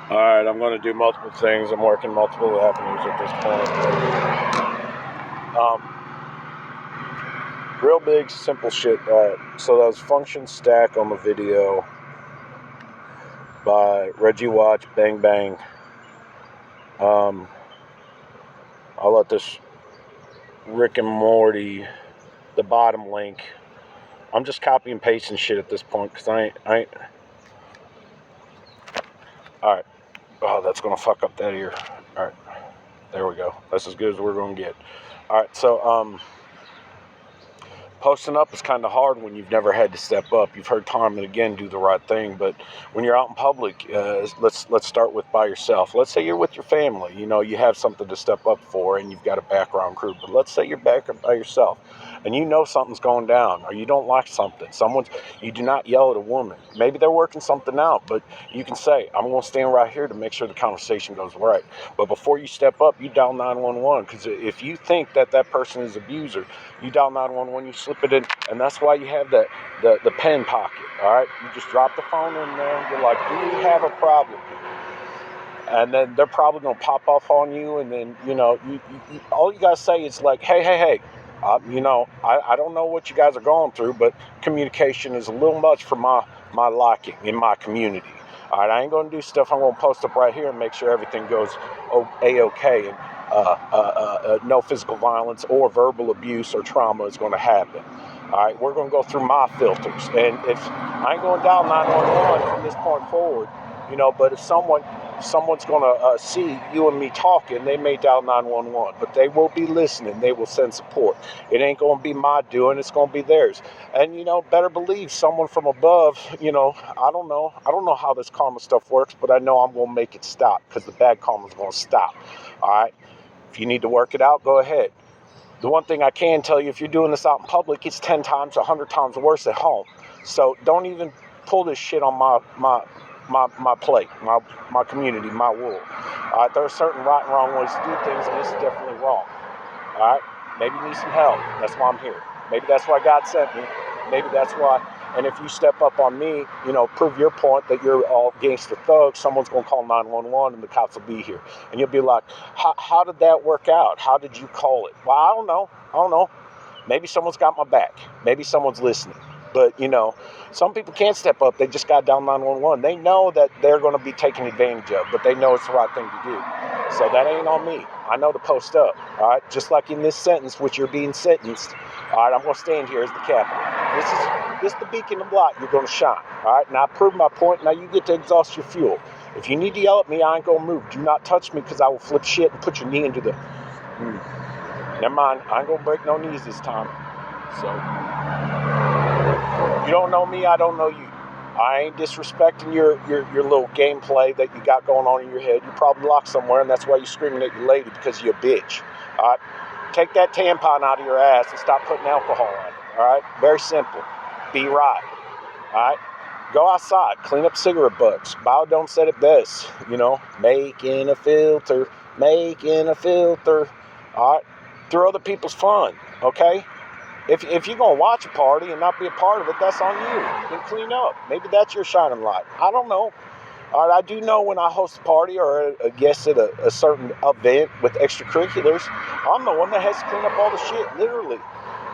Alright, I'm going to do multiple things. I'm working multiple avenues at this point. Real big, simple shit. So that was Function Stack on the video by Reggie Watch, Bang Bang. I'll let this Rick and Morty, the bottom link. I'm just copy and pasting shit at this point because I ain't. Alright. Oh, that's going to fuck up that ear. Alright. There we go. That's as good as we're going to get. Alright, so, posting up is kind of hard when you've never had to step up. You've heard time and again do the right thing, but when you're out in public, let's start with by yourself. Let's say you're with your family. You know, you have something to step up for and you've got a background crew, but let's say you're back up by yourself and you know something's going down or you don't like something. You do not yell at a woman. Maybe they're working something out, but you can say, I'm going to stand right here to make sure the conversation goes right. But before you step up, you dial 911, because if you think that person is an abuser, you dial 911, you slip it in, and that's why you have the pen pocket, all right? You just drop the phone in there, and you're like, do we have a problem here? And then they're probably going to pop off on you, and then, you know, you all you got to say is like, hey, you know, I don't know what you guys are going through, but communication is a little much for my liking in my community. All right, I ain't going to do stuff. I'm going to post up right here and make sure everything goes A-okay, and no physical violence or verbal abuse or trauma is going to happen. All right, we're going to go through my filters, and if I ain't going to dial 911 from this point forward, you know, but if someone's going to see you and me talking, they may dial 911, but they will be listening. They will send support. It ain't going to be my doing. It's going to be theirs. And, you know, better believe someone from above, you know, I don't know how this karma stuff works, but I know I'm going to make it stop, because the bad karma is going to stop. All right. If you need to work it out, go ahead. The one thing I can tell you, if you're doing this out in public, it's 10 times, 100 times worse at home. So don't even pull this shit on my plate, my community, my world. All right, there are certain right and wrong ways to do things, and this is definitely wrong. All right, maybe you need some help. That's why I'm here. Maybe that's why God sent me. Maybe that's why. And if you step up on me, you know, prove your point that you're all gangster thugs, someone's going to call 911 and the cops will be here. And you'll be like, how did that work out? How did you call it? Well, I don't know. Maybe someone's got my back. Maybe someone's listening. But, you know, some people can't step up. They just got down 911. They know that they're going to be taken advantage of, but they know it's the right thing to do. So that ain't on me. I know to post up, all right? Just like in this sentence, which you're being sentenced, all right, I'm going to stand here as the captain. This is the beacon of light. You're going to shine, all right? Now, I proved my point. Now you get to exhaust your fuel. If you need to yell at me, I ain't going to move. Do not touch me, because I will flip shit and put your knee into the... Never mind. I ain't going to break no knees this time. So, you don't know me, I don't know you. I ain't disrespecting your little gameplay that you got going on in your head. You're probably locked somewhere, and that's why you're screaming at your lady, because you're a bitch. All right? Take that tampon out of your ass and stop putting alcohol on it. All right? Very simple. Be right. All right? Go outside. Clean up cigarette butts. BioDome said it best. You know, making a filter. All right? Through other people's fun. Okay? If you're going to watch a party and not be a part of it, that's on you. Then clean up. Maybe that's your shining light. I don't know. All right, I do know when I host a party or a guest at a certain event with extracurriculars, I'm the one that has to clean up all the shit, literally.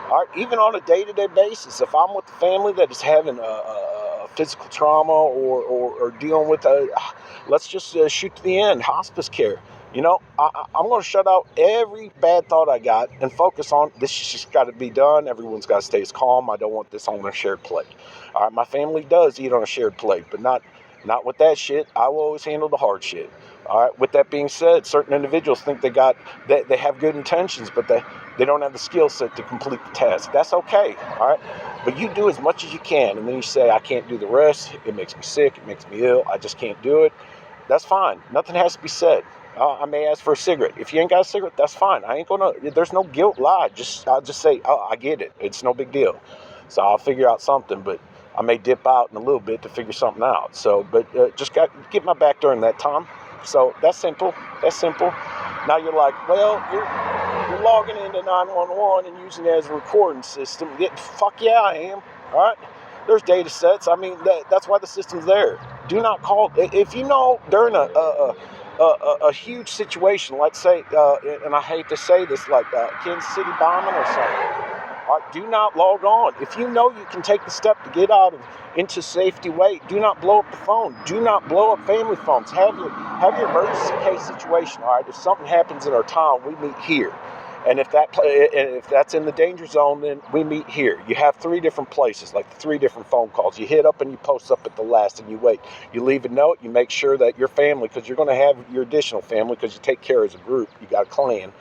All right, even on a day-to-day basis. If I'm with the family that is having a physical trauma or dealing with let's just shoot to the end, hospice care. You know, I'm going to shut out every bad thought I got and focus on this. Just got to be done. Everyone's got to stay as calm. I don't want this on a shared plate. All right, my family does eat on a shared plate, but not with that shit. I will always handle the hard shit. All right. With that being said, certain individuals think they have good intentions, but they don't have the skill set to complete the task. That's okay. All right. But you do as much as you can, and then you say, I can't do the rest. It makes me sick. It makes me ill. I just can't do it. That's fine. Nothing has to be said. I may ask for a cigarette. If you ain't got a cigarette, that's fine. I ain't gonna. There's no guilt lie. I'll just say, oh, I get it. It's no big deal. So I'll figure out something, but I may dip out in a little bit to figure something out. So, but just got to get my back during that time. So that's simple. Now you're like, well, you're logging into 911 and using it as a recording system. Fuck yeah, I am. All right. There's data sets. I mean, that's why the system's there. Do not call. If you know during a huge situation, let's say, and I hate to say this, like Kansas City bombing or something, do not log on. If you know you can take the step to get out of into safety way, do not blow up the phone. Do not blow up family phones. Have your emergency case situation. All right, if something happens in our town, we meet here. And if that's in the danger zone, then we meet here. You have 3 different places, like 3 different phone calls. You hit up and you post up at the last and you wait. You leave a note. You make sure that your family, because you're going to have your additional family, because you take care as a group. You got a clan.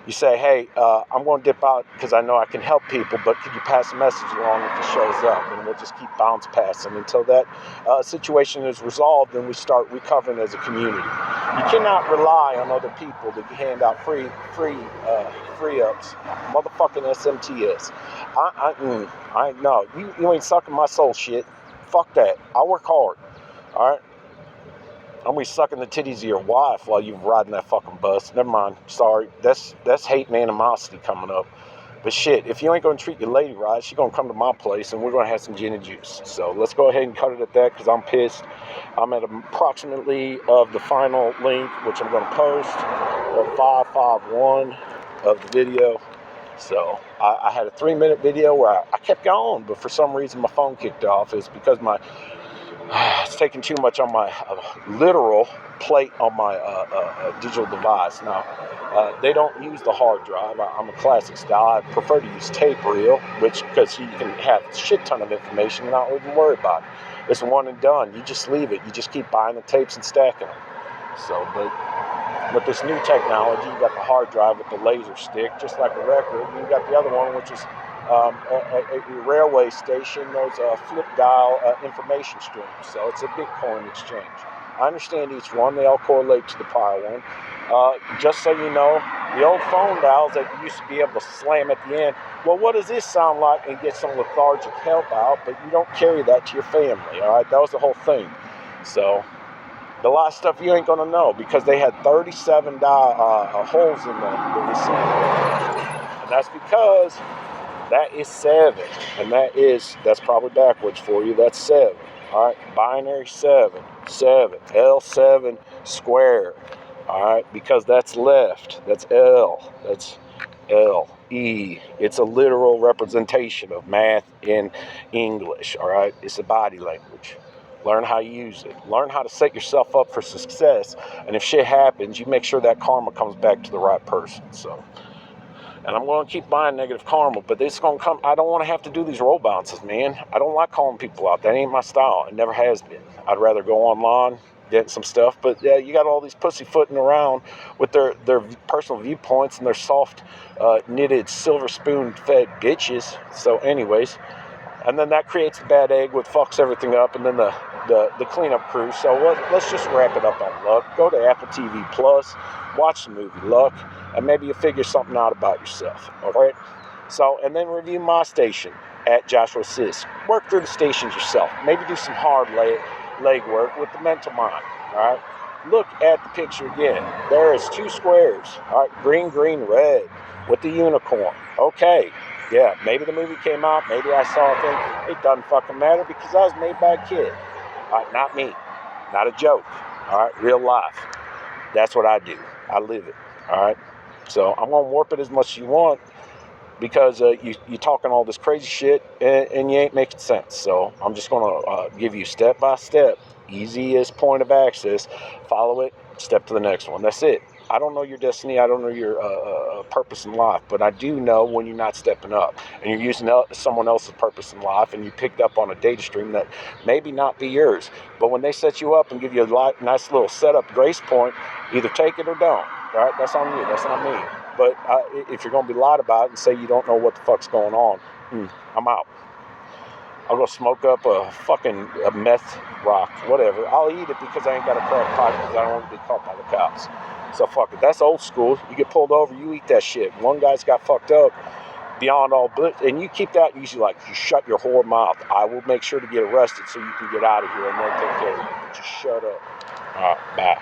You say, hey, I'm going to dip out because I know I can help people, but could you pass a message along if it shows up? And we'll just keep bounce passing until that situation is resolved and we start recovering as a community. You cannot rely on other people to hand out free ups. Motherfucking SMTS. No, you ain't sucking my soul, shit. Fuck that. I work hard. All right. I'm gonna be sucking the titties of your wife while you're riding that fucking bus. Never mind. Sorry. That's hate and animosity coming up. But shit, if you ain't gonna treat your lady right, she's gonna come to my place and we're gonna have some gin and juice. So let's go ahead and cut it at that because I'm pissed. I'm at approximately of the final link, which I'm gonna post, or 551 of the video. So I had a 3-minute video where I kept going, but for some reason my phone kicked off. It's because it's taking too much on my literal plate on my digital device. Now, they don't use the hard drive. I'm a classic style. I prefer to use tape reel, because you can have a shit ton of information and not even worry about it. It's one and done. You just leave it. You just keep buying the tapes and stacking them. So, but with this new technology, you got the hard drive with the laser stick, just like a record. And you got the other one, which is a railway station, those flip dial information streams. So it's a Bitcoin exchange. I understand each one. They all correlate to the prior one. Just so you know, the old phone dials that you used to be able to slam at the end, well, what does this sound like, and get some lethargic help out, but you don't carry that to your family, all right? That was the whole thing. So a lot of stuff you ain't going to know because they had 37 holes in the receiver. And that's because that is 7. And that's probably backwards for you. That's 7. All right. Binary 7. 7. L7 square. All right. Because that's left. That's L. That's L. E. It's a literal representation of math in English. All right. It's a body language. Learn how to use it. Learn how to set yourself up for success. And if shit happens, you make sure that karma comes back to the right person. So, and I'm going to keep buying negative karma, but it's going to come. I don't want to have to do these roll bounces, man. I don't like calling people out. That ain't my style. It never has been. I'd rather go online, get some stuff. But yeah, you got all these pussyfooting around with their personal viewpoints and their soft, knitted, silver spoon-fed bitches. So anyways, and then that creates a bad egg, which fucks everything up, and then the cleanup crew. So let's just wrap it up on Luck. Go to Apple TV Plus, watch the movie Luck, and maybe you'll figure something out about yourself. All right. So, and then review my station at Joshua Sis. Work through the stations yourself. Maybe do some hard leg work with the mental mind. All right. Look at the picture again. There is 2 squares. All right. Green, red with the unicorn. Okay. Yeah, maybe the movie came out, maybe I saw a thing. It doesn't fucking matter because I was made by a kid. All right, not me. Not a joke. All right, real life. That's what I do. I live it. All right. So I'm going to warp it as much as you want because you're talking all this crazy shit and you ain't making sense. So I'm just going to give you step by step, easiest point of access. Follow it, step to the next one. That's it. I don't know your destiny. I don't know your purpose in life, but I do know when you're not stepping up and you're using someone else's purpose in life and you picked up on a data stream that maybe not be yours. But when they set you up and give you a nice little setup grace point, either take it or don't. All right, that's on you. That's not me. But if you're going to be lied about and say you don't know what the fuck's going on, I'm out. I'll go smoke up a meth rock, whatever. I'll eat it because I ain't got a crack pipe because I don't want to be caught by the cops. So fuck it. That's old school. You get pulled over, you eat that shit. One guy's got fucked up beyond all but, and you keep that usually like you shut your whore mouth. I will make sure to get arrested so you can get out of here and they'll take care of you. Just shut up. All right, bye.